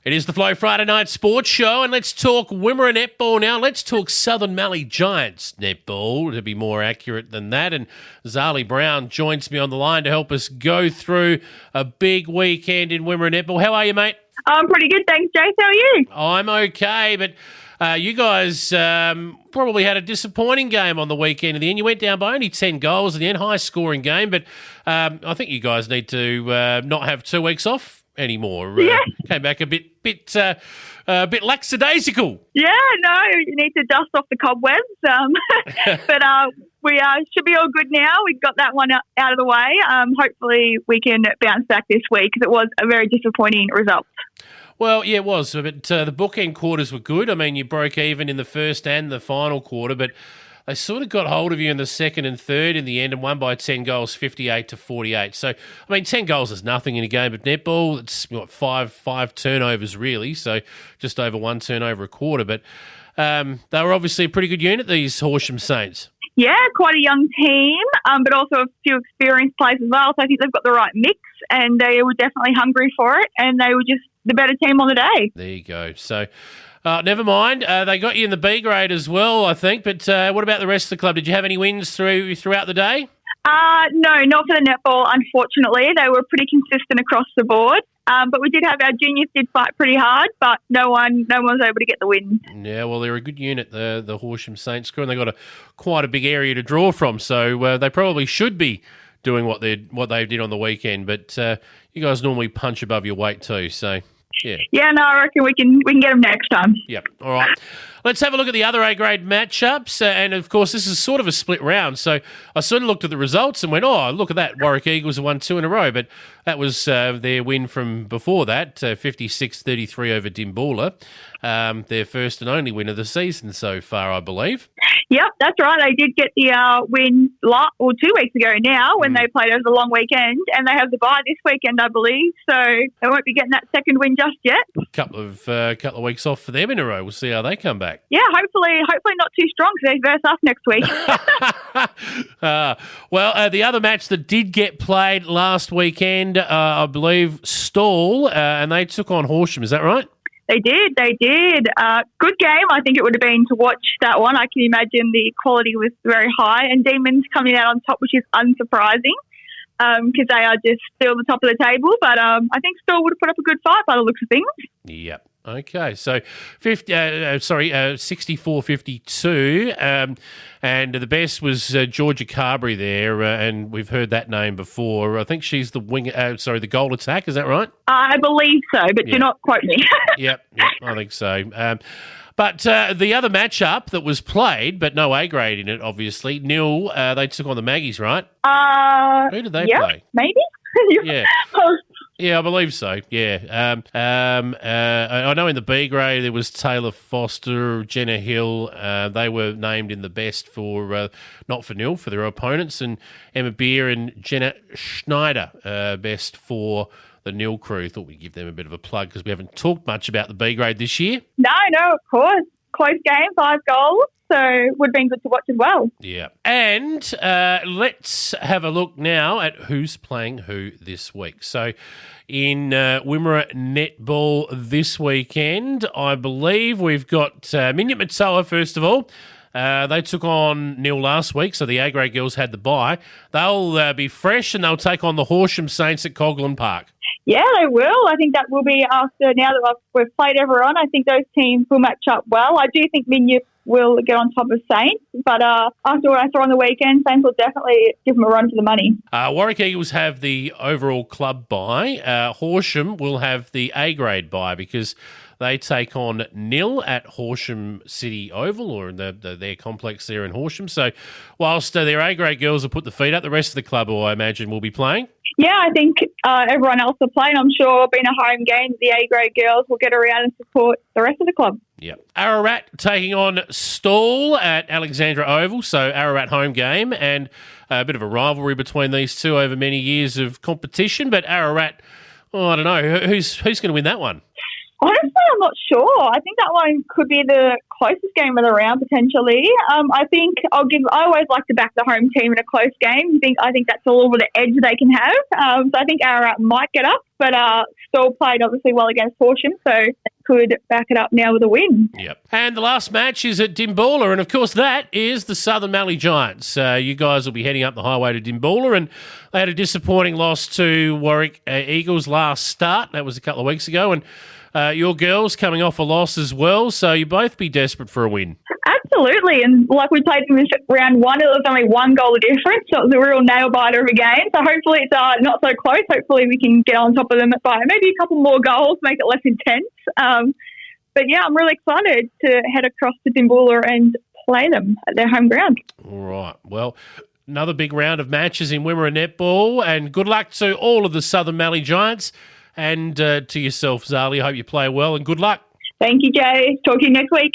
It is the Flow Friday Night Sports Show, and let's talk Wimmera netball now. Let's talk Southern Mallee Giants netball, to be more accurate than that. And Zali Brown joins me on the line to help us go through a big weekend in Wimmera netball. How are you, mate? I'm pretty good, thanks, Jace. How are you? I'm okay, but you guys probably had a disappointing game on the weekend in the end. You went down by only 10 goals in the end, high-scoring game, but I think you guys need to not have 2 weeks off anymore. Yeah. Came back a bit lackadaisical. Yeah, no, you need to dust off the cobwebs. But we should be all good now. We got that one out of the way. Hopefully we can bounce back this week because it was a very disappointing result. Well, yeah, it was. But the bookend quarters were good. I mean, you broke even in the first and the final quarter, but they sort of got hold of you in the second and third in the end and won by 10 goals, 58-48. So, I mean, 10 goals is nothing in a game of netball. It's five turnovers, really, so just over 1 turnover a quarter. But they were obviously a pretty good unit, these Horsham Saints. Yeah, quite a young team, but also a few experienced players as well. So I think they've got the right mix, and they were definitely hungry for it, and they were just the better team on the day. There you go. So, never mind. They got you in the B grade as well, I think. But what about the rest of the club? Did you have any wins throughout the day? No, not for the netball, unfortunately. They were pretty consistent across the board. But we did have our juniors did fight pretty hard, but no one was able to get the win. Yeah, well, they're a good unit, the Horsham Saints crew, and they got quite a big area to draw from. So they probably should be doing what they did on the weekend. But you guys normally punch above your weight too. So yeah. Yeah, no, I reckon we can get them next time. Yep. All right. Let's have a look at the other A-grade matchups. And, of course, this is sort of a split round. So I sort of looked at the results and went, oh, look at that. Warwick Eagles have won 2 in a row. But that was their win from before that, 56-33 over Dimboola. Their first and only win of the season so far, I believe. Yep, that's right. They did get the win 2 weeks ago now when they played over the long weekend, and they have the bye this weekend, I believe. So they won't be getting that second win just yet. Couple of weeks off for them in a row. We'll see how they come back. Yeah, hopefully not too strong because they verse us next week. Well, the other match that did get played last weekend, I believe, Stall, and they took on Horsham. Is that right? They did. Good game. I think it would have been to watch that one. I can imagine the quality was very high, and Demons coming out on top, which is unsurprising because they are just still the top of the table. But I think Stall would have put up a good fight by the looks of things. Yep. Okay, so 64-52, and the best was Georgia Carberry there, and we've heard that name before. I think she's the the goal attack. Is that right? I believe so, but do not quote me. Yep, I think so. But the other matchup that was played, but no A grade in it, obviously, Nil, they took on the Maggies, right? Who did they play? Maybe. Yeah. Yeah, I believe so. Yeah. I know in the B grade there was Taylor Foster, Jenna Hill. They were named in the best for not for nil for their opponents, and Emma Beer and Jenna Schneider best for the nil crew. Thought we'd give them a bit of a plug because we haven't talked much about the B grade this year. No, of course. Close game, 5 goals. So it would have been good to watch as well. Yeah. And let's have a look now at who's playing who this week. So in Wimmera netball this weekend, I believe we've got Minyat Matoa, first of all. They took on Nil last week, so the A-grade girls had the bye. They'll be fresh and they'll take on the Horsham Saints at Coghlan Park. Yeah, they will. I think that will be after, now that we've played everyone, I think those teams will match up well. I do think Minyat will get on top of Saints, but after what I saw on the weekend, Saints will definitely give them a run for the money. Warwick Eagles have the overall club bye. Horsham will have the A-grade bye because they take on Nil at Horsham City Oval, or in their complex there in Horsham. So whilst their A-grade girls will put the feet up, the rest of the club, I imagine, will be playing. Yeah, I think everyone else will play, and I'm sure being a home game, the A-grade girls will get around and support the rest of the club. Yeah. Ararat taking on Stall at Alexandra Oval, so Ararat home game, and a bit of a rivalry between these two over many years of competition. But Ararat, I don't know, who's going to win that one? Honestly, I'm not sure. I think that one could be the closest game of the round potentially. I think I always like to back the home team in a close game. I think that's a little bit of edge they can have. So I think Ararat might get up, but still played obviously well against Horsham, so they could back it up now with a win. Yep. And the last match is at Dimboola, and of course that is the Southern Mallee Giants. You guys will be heading up the highway to Dimboola, and they had a disappointing loss to Warwick Eagles last start. That was a couple of weeks ago, and your girls coming off a loss as well, so you both be desperate for a win. Absolutely, and like we played in this round one, it was only 1 goal difference, so it was a real nail-biter of a game. So hopefully it's not so close. Hopefully we can get on top of them by maybe a couple more goals, make it less intense. But yeah, I'm really excited to head across to Dimboola and play them at their home ground. All right, well, another big round of matches in Wimmera netball, and good luck to all of the Southern Mallee Giants. And to yourself, Zali, I hope you play well and good luck. Thank you, Jay. Talk to you next week.